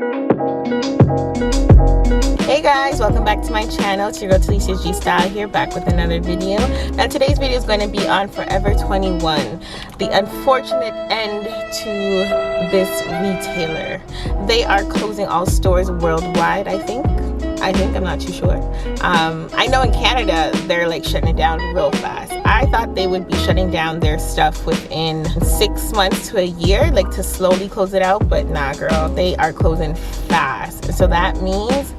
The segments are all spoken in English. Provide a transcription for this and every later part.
Hey guys, welcome back to my channel. It's your girl Talecia G Style here, back with another video. Now today's video is going to be on Forever 21, the unfortunate end to this retailer. They are closing all stores worldwide, I think, I'm not too sure. I know in Canada they're like shutting it down real fast. I thought they would be shutting down their stuff within 6 months to a year, like to slowly close it out, but nah girl, they are closing fast. So that means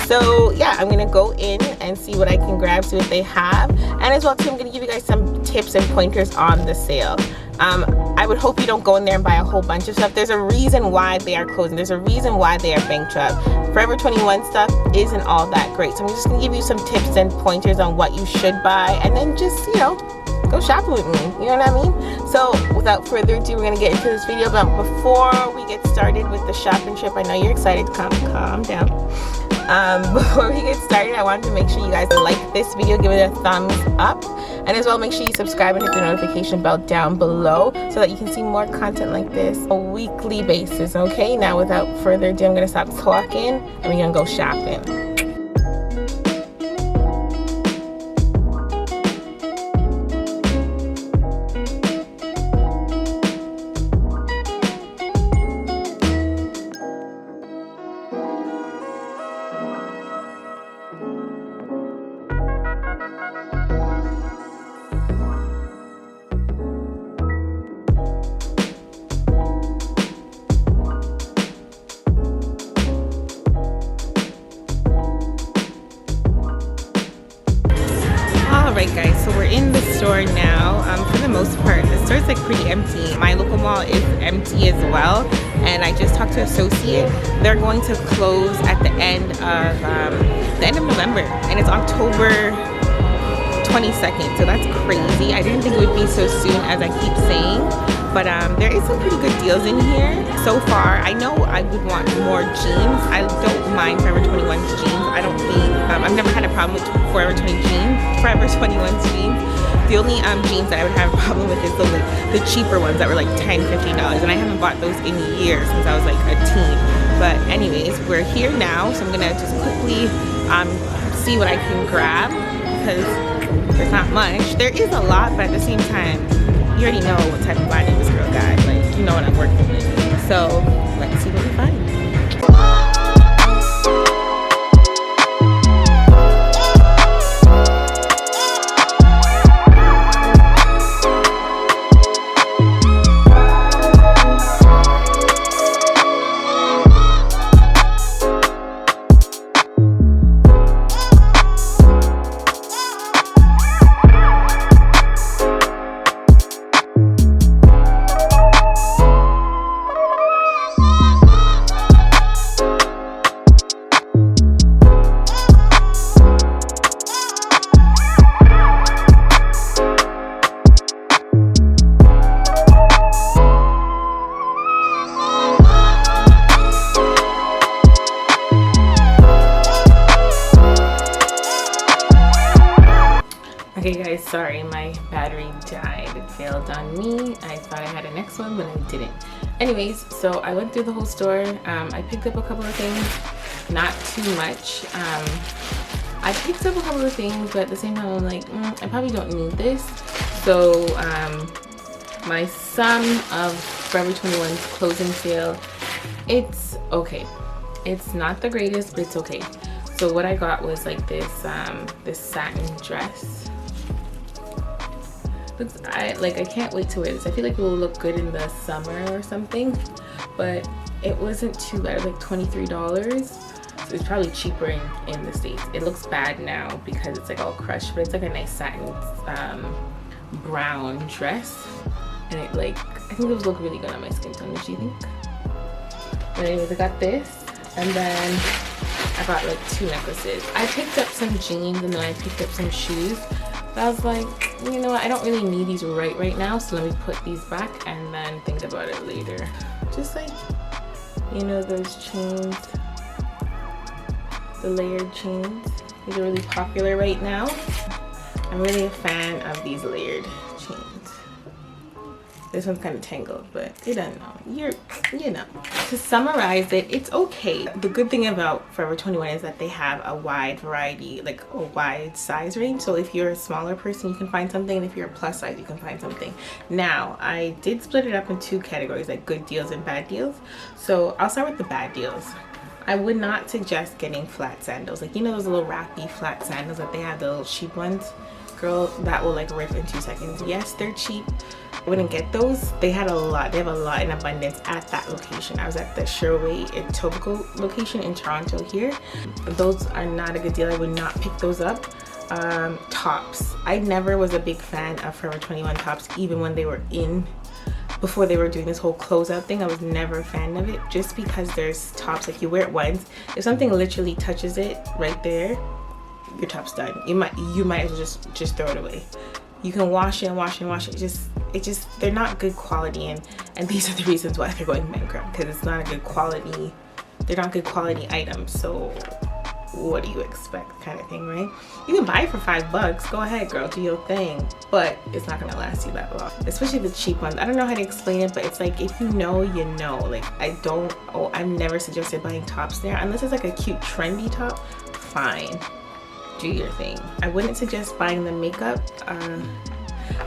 so yeah, I'm gonna go in and see what I can grab, see what they have, and as well too I'm gonna give you guys some tips and pointers on the sale. I would hope you don't go in there and buy a whole bunch of stuff. There's a reason why they are closing. There's a reason why they are bankrupt. Forever 21 stuff isn't all that great, so I'm just gonna give you some tips and pointers on what you should buy, and then just, you know, go shopping with me, you know what I mean? So without further ado, we're gonna get into this video. But before we get started with the shopping trip, I know you're excited. Calm down. Before we get started, I wanted to make sure you guys like this video, give it a thumbs up, and as well make sure you subscribe and hit the notification bell down below so that you can see more content like this on a weekly basis. Okay, now without further ado, I'm gonna stop talking and we're gonna go shopping. Alright guys, so we're in the store now. For the most part, the store's like pretty empty. My local mall is empty as well, and I just talked to associate. They're going to close at the end of November, and it's October 22nd, so that's crazy. I didn't think it would be so soon as I keep saying, but there is some pretty good deals in here so far. I know I would want more jeans. I don't mind Forever 21's jeans. I don't think I've never had a problem with Forever 21's jeans. The only jeans that I would have a problem with is the cheaper ones that were like $10, $15, and I haven't bought those in years since I was like a teen. But anyways, we're here now, so I'm gonna just quickly see what I can grab, because there's not much. There is a lot, but at the same time, you already know what type of body this girl got. Like, you know what I'm working with. So let's see what we find. Okay guys, sorry, my battery died. It failed on me. I thought I had a next one, but I didn't. Anyways, so I went through the whole store. I picked up a couple of things, not too much. I picked up a couple of things, but at the same time I'm like, I probably don't need this. So my sum of Forever 21's closing sale, it's okay. It's not the greatest, but it's okay. So what I got was like this this satin dress. I can't wait to wear this. I feel like it will look good in the summer or something, but it wasn't too bad. It was like $23, so it's probably cheaper in the States. It looks bad now because it's like all crushed, but it's like a nice satin brown dress, and it I think it would look really good on my skin tone. What do you think? But anyways, I got this, and then I got like 2 necklaces. I picked up some jeans, and then I picked up some shoes. But I was like, you know what, I don't really need these right now, so let me put these back and then think about it later. Just like, you know, those chains, the layered chains. These are really popular right now. I'm really a fan of these layered chains. This one's kind of tangled, but it doesn't know. you know, to summarize it, it's okay. The good thing about Forever 21 is that they have a wide variety, like a wide size range. So if you're a smaller person, you can find something, and if you're a plus size, you can find something. Now, I did split it up in 2 categories, like good deals and bad deals. So I'll start with the bad deals. I would not suggest getting flat sandals. Like, you know those little wrappy flat sandals that they have, the little cheap ones? Girl, that will like rip in 2 seconds. Yes, they're cheap. I wouldn't get those. They had a lot. They have a lot in abundance at that location. I was at the Sherway Etobicoke location in Toronto here. Those are not a good deal. I would not pick those up. Tops. I never was a big fan of Forever 21 tops, even when they were in, before they were doing this whole closeout thing. I was never a fan of it, just because there's tops, like you wear it once, if something literally touches it right there, your top's done. You might as well just throw it away. You can wash it and wash it and wash it. It just they're not good quality, and these are the reasons why they're going bankrupt, because it's not a good quality. They're not good quality items. So what do you expect, kind of thing, right? You can buy it for $5. Go ahead, girl, do your thing, but it's not gonna last you that long, especially the cheap ones. I don't know how to explain it, but it's like, if you know, you know. Like, I've never suggested buying tops there unless it's like a cute trendy top. Fine, do your thing. I wouldn't suggest buying the makeup.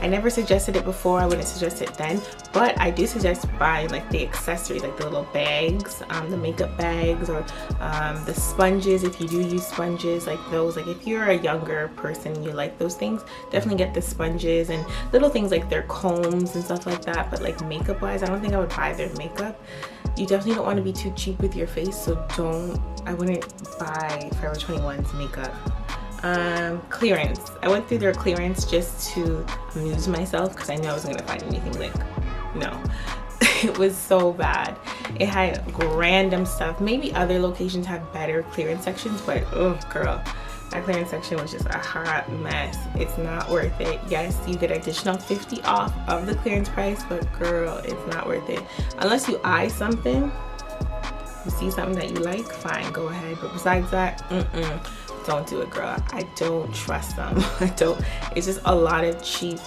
I never suggested it before. I wouldn't suggest it then, but I do suggest buying like the accessories, like the little bags, the makeup bags, or the sponges, if you do use sponges, like those. Like, if you're a younger person and you like those things, definitely get the sponges, and little things like their combs and stuff like that. But like makeup wise, I don't think I would buy their makeup. You definitely don't want to be too cheap with your face, so I wouldn't buy Forever 21's makeup. Clearance. I went through their clearance just to amuse myself, because I knew I wasn't gonna find anything. Like, no. It was so bad. It had random stuff. Maybe other locations have better clearance sections, but oh girl, that clearance section was just a hot mess. It's not worth it. Yes, you get additional 50 off of the clearance price, but girl, it's not worth it unless you eye something. You see something that you like, fine, go ahead, but besides that, don't do it, girl. I don't trust them. I don't. It's just a lot of cheap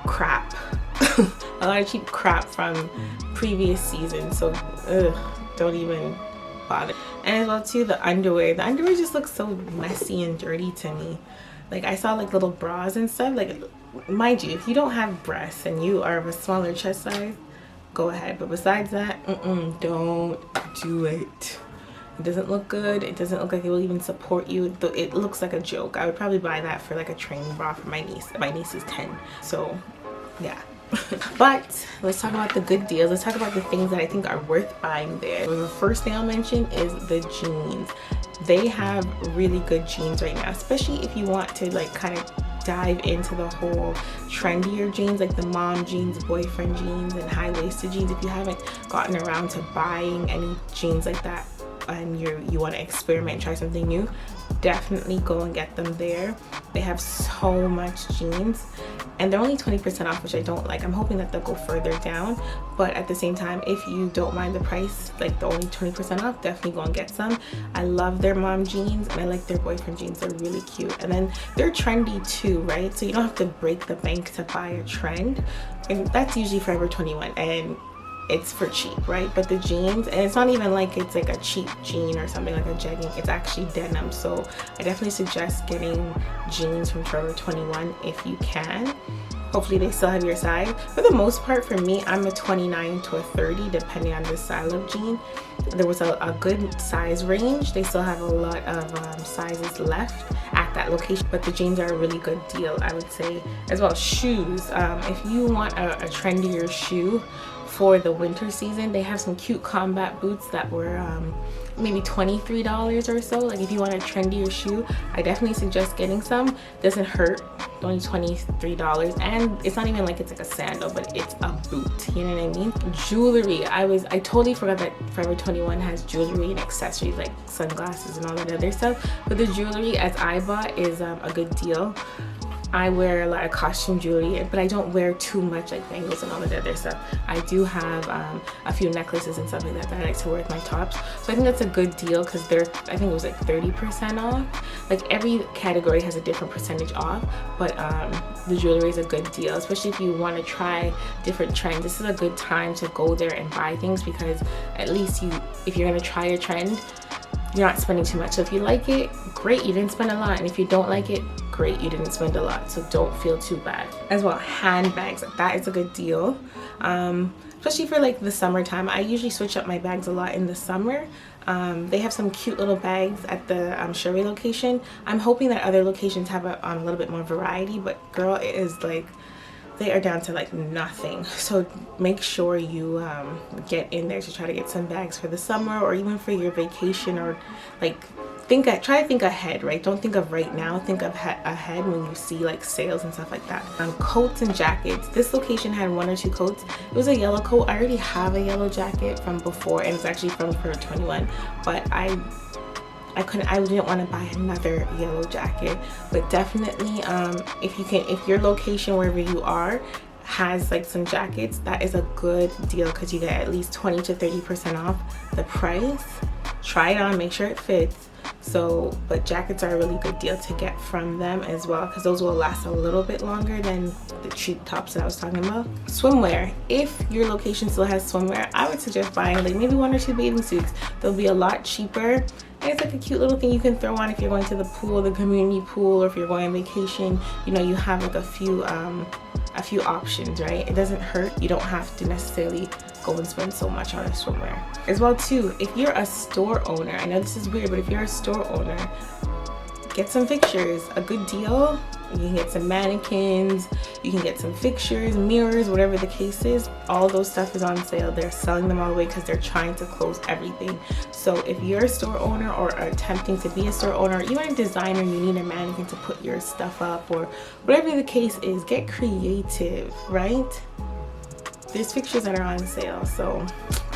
crap. A lot of cheap crap from previous seasons. So don't even bother. And as well too, the underwear. The underwear just looks so messy and dirty to me. Like, I saw like little bras and stuff. Like, mind you, if you don't have breasts and you are of a smaller chest size, go ahead. But besides that, don't do it. It doesn't look good. It doesn't look like it will even support you. It looks like a joke. I would probably buy that for like a training bra for my niece. My niece is 10, so yeah. But let's talk about the good deals. Let's talk about the things that I think are worth buying there. So the first thing I'll mention is the jeans. They have really good jeans right now, especially if you want to like kind of dive into the whole trendier jeans, like the mom jeans, boyfriend jeans, and high-waisted jeans. If you haven't gotten around to buying any jeans like that, and you want to experiment and try something new, definitely go and get them there. They have so much jeans, and they're only 20% off, which I don't like. I'm hoping that they'll go further down, but at the same time, if you don't mind the price, like the only 20% off, definitely go and get some. I love their mom jeans, and I like their boyfriend jeans. They're really cute, and then they're trendy too, right? So you don't have to break the bank to buy a trend, and that's usually Forever 21, and it's for cheap, right? But the jeans, and it's not even like it's like a cheap jean or something like a jegging, it's actually denim. So I definitely suggest getting jeans from Forever 21 if you can. Hopefully they still have your size. For the most part, for me, I'm a 29 to a 30 depending on the style of jean. There was a good size range. They still have a lot of sizes left at that location, but the jeans are a really good deal, I would say. As well as shoes. If you want a trendier shoe for the winter season, they have some cute combat boots that were maybe $23 or so. Like, if you want a trendier shoe, I definitely suggest getting some. Doesn't hurt, only $23, and it's not even like it's like a sandal, but it's a boot, you know what I mean? Jewelry, I totally forgot that Forever 21 has jewelry and accessories like sunglasses and all that other stuff, but the jewelry as I bought is a good deal. I wear a lot of costume jewelry, but I don't wear too much like bangles and all of the other stuff. I do have a few necklaces and stuff like that that I like to wear with my tops. So I think that's a good deal because they're, I think it was like 30% off. Like every category has a different percentage off, but the jewelry is a good deal, especially if you want to try different trends. This is a good time to go there and buy things because at least if you're going to try a trend, you're not spending too much. So if you like it, great, you didn't spend a lot. And if you don't like it, great, you didn't spend a lot. So don't feel too bad. As well, handbags, that is a good deal. Especially for like the summertime. I usually switch up my bags a lot in the summer. They have some cute little bags at the Sherway location. I'm hoping that other locations have a little bit more variety, but girl, it is like, they are down to like nothing. So make sure you get in there to try to get some bags for the summer or even for your vacation, or like try to think ahead, right? Don't think of right now, think of ahead when you see like sales and stuff like that. Coats and jackets, this location had 1 or 2 coats. It was a yellow coat. I already have a yellow jacket from before, and it's actually from Forever 21, but I didn't want to buy another yellow jacket. But definitely if your location wherever you are has like some jackets, that is a good deal because you get at least 20 to 30% off the price. Try it on, make sure it fits. So, but jackets are a really good deal to get from them as well because those will last a little bit longer than the cheap tops that I was talking about. Swimwear, if your location still has swimwear, I would suggest buying like maybe 1 or 2 bathing suits. They'll be a lot cheaper. And it's like a cute little thing you can throw on if you're going to the pool, the community pool, or if you're going on vacation. You know, you have like a few options, right? It doesn't hurt. You don't have to necessarily go and spend so much on a swimwear. As well too, if you're a store owner, I know this is weird, but if you're a store owner, get some fixtures. A good deal, you can get some mannequins, you can get some fixtures, mirrors, whatever the case is. All those stuff is on sale. They're selling them all away because they're trying to close everything. So if you're a store owner or are attempting to be a store owner, even a designer, you need a mannequin to put your stuff up, or whatever the case is, get creative, right? There's fixtures that are on sale, so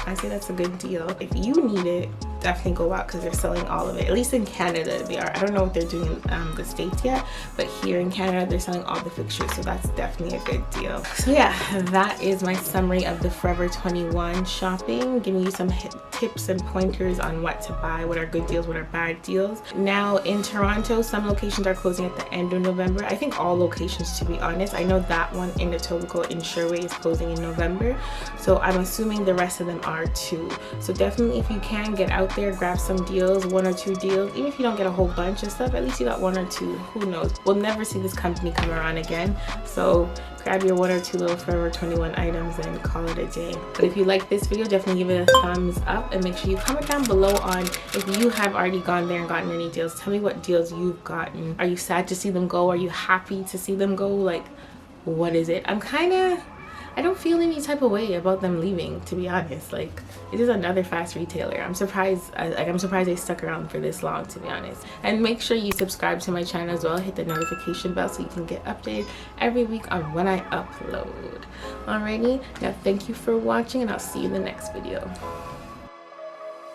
I say that's a good deal. If you need it, definitely go out because they're selling all of it. At least in Canada they are. I don't know what they're doing in the States yet, but here in Canada they're selling all the fixtures, so that's definitely a good deal. So yeah, that is my summary of the Forever 21 shopping, giving you some tips and pointers on what to buy, what are good deals, what are bad deals. Now in Toronto, some locations are closing at the end of November. I think all locations, to be honest. I know that one in Etobicoke in Sherway is closing in November, so I'm assuming the rest of them are too. So definitely, if you can, get out there, grab some deals, 1 or 2 deals. Even if you don't get a whole bunch of stuff, at least you got 1 or 2. Who knows, we'll never see this company come around again. So grab your 1 or 2 little Forever 21 items and call it a day. But if you like this video, definitely give it a thumbs up, and make sure you comment down below on if you have already gone there and gotten any deals. Tell me what deals you've gotten. Are you sad to see them go? Are you happy to see them go? Like, what is it? I don't feel any type of way about them leaving, to be honest. Like, it is another fast retailer. I'm surprised they stuck around for this long, to be honest. And make sure you subscribe to my channel as well. Hit the notification bell so you can get updated every week on when I upload. Alrighty, now thank you for watching, and I'll see you in the next video.